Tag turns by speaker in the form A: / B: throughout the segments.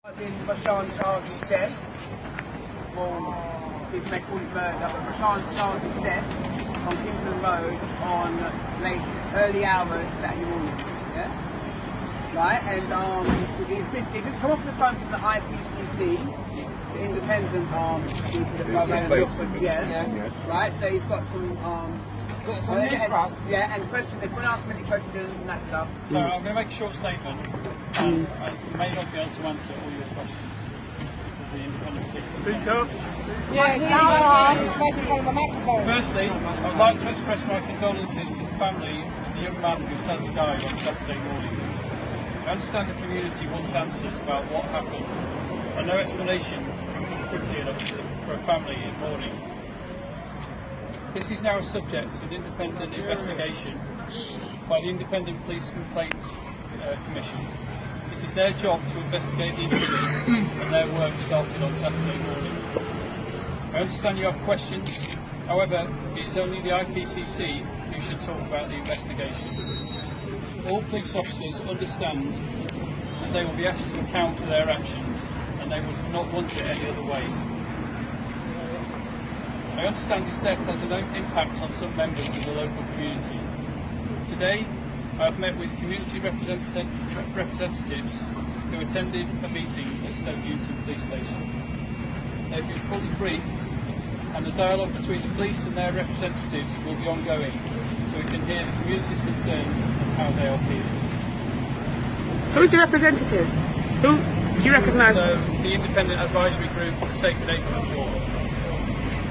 A: Rashan Charles' death, well, people may call it murder, but Rashan Charles' death on Kingston Road on early hours Saturday morning, yeah? Right, and he's just come off the phone from the IPCC, the independent people that go around and look for, right, so he's got some and questions, they've been asked many questions and that stuff.
B: So I'm going to make a short statement, and I may not be able to answer all your questions, because the independent police
C: Speak up.
B: Firstly, I would like to express my condolences to the family of the young man who sadly died on Saturday morning. I understand the community wants answers about what happened, and no explanation quickly enough for a family in mourning. This is now subject to an independent investigation by the Independent Police Complaints Commission. It is their job to investigate the incident, and their work started on Saturday morning. I understand you have questions, however, it is only the IPCC who should talk about the investigation. All police officers understand that they will be asked to account for their actions, and they would not want it any other way. I understand his death has an impact on some members of the local community. Today, I have met with community representatives who attended a meeting at Stoke Newton Police Station. They have been fully briefed, and the dialogue between the police and their representatives will be ongoing, so we can hear the community's concerns and how they are feeling.
C: Who's the representatives? Who do you recognise?
B: The Independent Advisory Group, the Safe and Acre Report.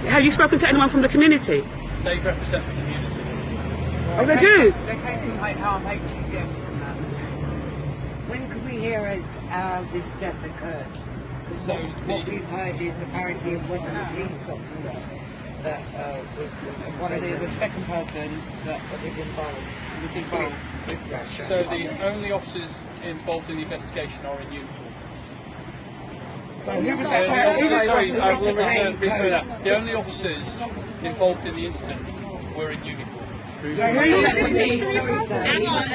C: Have you spoken to anyone from the community?
B: They represent the community.
C: Oh, they do?
A: They came from HCPS and that.
D: When can we hear as this death occurred?
B: So
D: what we've heard is apparently it wasn't a police officer that was the second person that was involved with Russia.
B: So the only officers involved in the investigation are in uniform.
D: So who was that?
B: Sorry, I will return through that. The only officers involved in the incident were in uniform.
D: So who's that? Hang on, I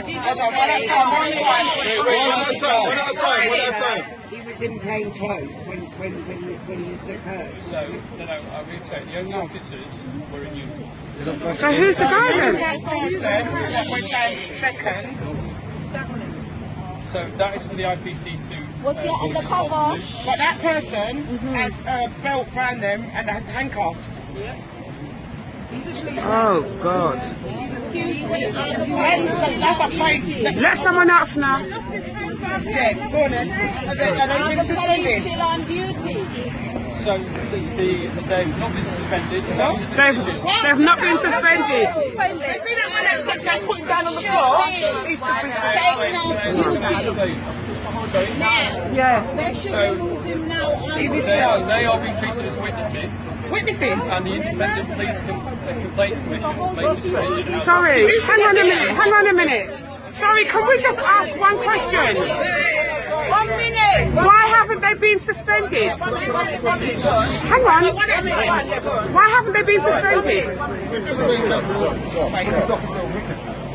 E: One at a time.
D: He was in plain clothes when this occurred.
B: So, no, I reiterate, the only officers were in uniform.
C: So who's the guy then?
A: That went down second.
B: So that is for the IPC to...
F: Was he undercover?
A: But that person had a belt around them and had handcuffs.
C: Oh, God.
F: Excuse me.
A: That's a plain.
C: Let someone else know.
A: Yeah, go on then. Are they been suspended?
F: Still on duty.
B: So they've not been suspended.
C: They've not been suspended.
A: You see that one that puts down on the floor? He should be suspended.
F: They should remove him now.
B: They are being treated as witnesses.
A: Witnesses?
B: And the Independent Police Complaints Commission will make a decision.
C: Sorry, hang on a minute. Sorry, can we just ask one question?
F: 1 minute.
C: Why haven't they been suspended? Hang on. Why haven't they been suspended?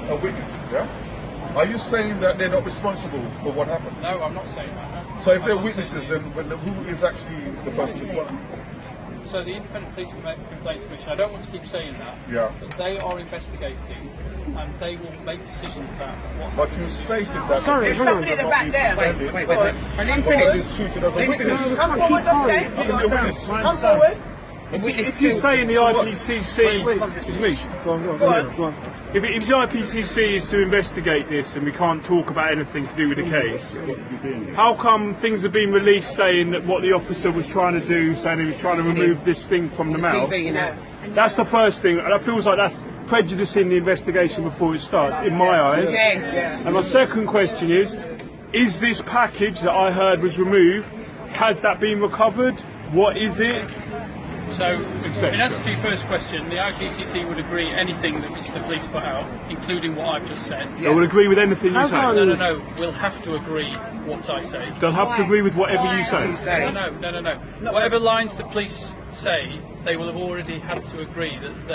E: Are witnesses, yeah? Are you saying that they're not responsible for what happened?
B: No, I'm not saying that. No.
E: So if they're witnesses, then who is actually the person responsible?
B: So the Independent Police Complaints Commission, I don't want to keep saying that, but they are investigating and they will make decisions about what
E: But you stated that...
C: Sorry, hang on.
A: Somebody in the back there.
E: Wait.
A: I didn't finish.
E: Treated as a witness.
A: Come forward, let's say. Come forward.
C: If you're saying the IPCC, excuse me, go on. If the IPCC is to investigate this and we can't talk about anything to do with the case, how come things have been released saying that what the officer was trying to do, saying he was trying to remove this thing from the mouth? That's the first thing, and it feels like that's prejudicing the investigation before it starts, in my eyes.
A: Yes.
C: And my second question is this package that I heard was removed, has that been recovered? What is it?
B: So, in answer to your first question, the IPCC would agree anything that which the police put out, including what I've just said.
C: They would agree with anything you say?
B: No. We'll have to agree what I say.
C: They'll have to agree with whatever you say?
B: No. Whatever lines the police say, they will have already had to agree that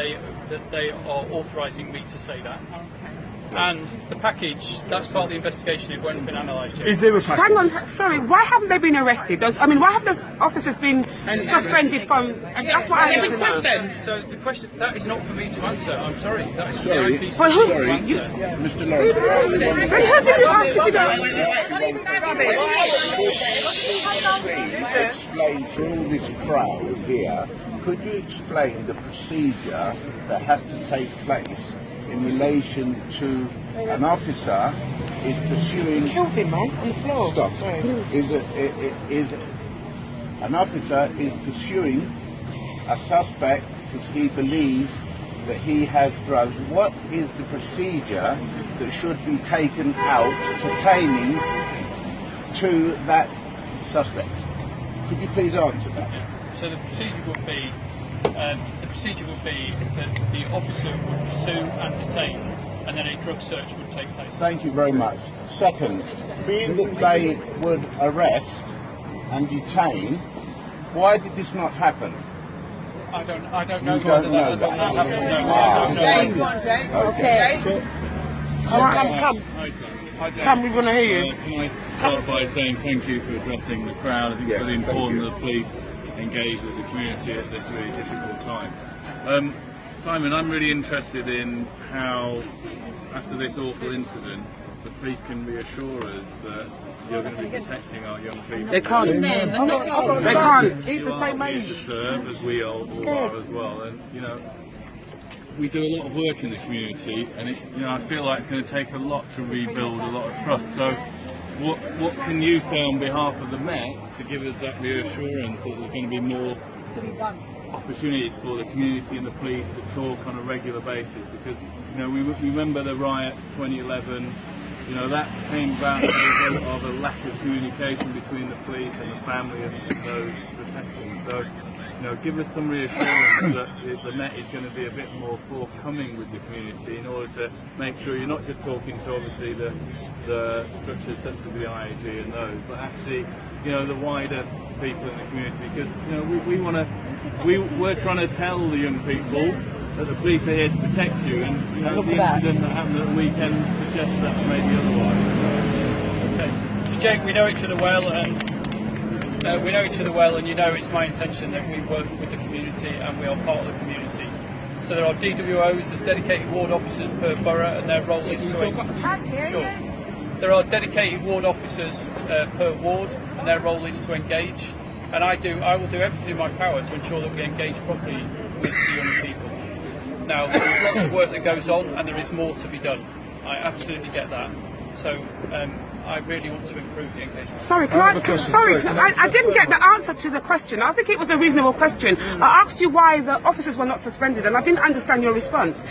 B: they are authorising me to say that. And the package, that's part of the investigation, it won't have been analysed yet.
C: Is there a package?
A: Hang on, sorry, why haven't they been arrested? Why have those officers been suspended from... That's what I want to know.
B: So the question, that is not for me to answer, I'm sorry. That is for the IPCC
A: Well, who-
B: to answer.
G: Mr. Lawrence.
A: Then how did you ask if you don't...
G: Explain for all this crowd here, could you explain the procedure that has to take place in relation to an officer is pursuing...
D: Killed him, man, on the floor.
G: Stop. An officer is pursuing a suspect because he believes that he has drugs. What is the procedure that should be taken out pertaining to that suspect? Could you please answer that?
B: Yeah. So the procedure would be that the officer would pursue and detain, and then a drug search would take place.
G: Thank you very much. Second, being that they would arrest and detain, why did this not happen?
B: I don't know
G: You don't know
B: whether
G: that.
B: that happened. No, I don't know.
A: Jay, go on, Jay.
D: Okay. Come.
H: Hi, Simon. Hi, Dave.
A: Come, we want to hear you.
H: Can I start by saying thank you for addressing the crowd? I think it's really important that the police engage with the community at this really difficult time. Simon, I'm really interested in how, after this awful incident, the police can reassure us that you're going to be protecting our young people.
A: They can't. They can't.
H: You are here to serve, as we all are as well. And, you know, we do a lot of work in the community, and I feel like it's going to take a lot to rebuild a lot of trust. So, what can you say on behalf of the Met to give us that reassurance that there's going to be more opportunities for the community and the police to talk on a regular basis? Because we remember the riots 2011. That came about as a result of a lack of communication between the police and the family of those protesting. So, give us some reassurance that the Met is going to be a bit more forthcoming with the community in order to make sure you're not just talking to obviously the structures such as the IAG and those, but actually, the wider people in the community. Because we're trying to tell the young people that the police are here to protect you, and the incident that happened at the weekend suggests that maybe otherwise.
B: Okay. So Jake, we know each other well, and it's my intention that we work with the community and we are part of the community. So there are DWOs, there's dedicated ward officers per borough, and their role is to There are dedicated ward officers per ward, and their role is to engage. And I will do everything in my power to ensure that we engage properly with the young people. Now, there's lots of work that goes on, and there is more to be done. I absolutely get that. So I really want to improve the engagement.
A: Sorry, I didn't get the answer to the question. I think it was a reasonable question. I asked you why the officers were not suspended, and I didn't understand your response.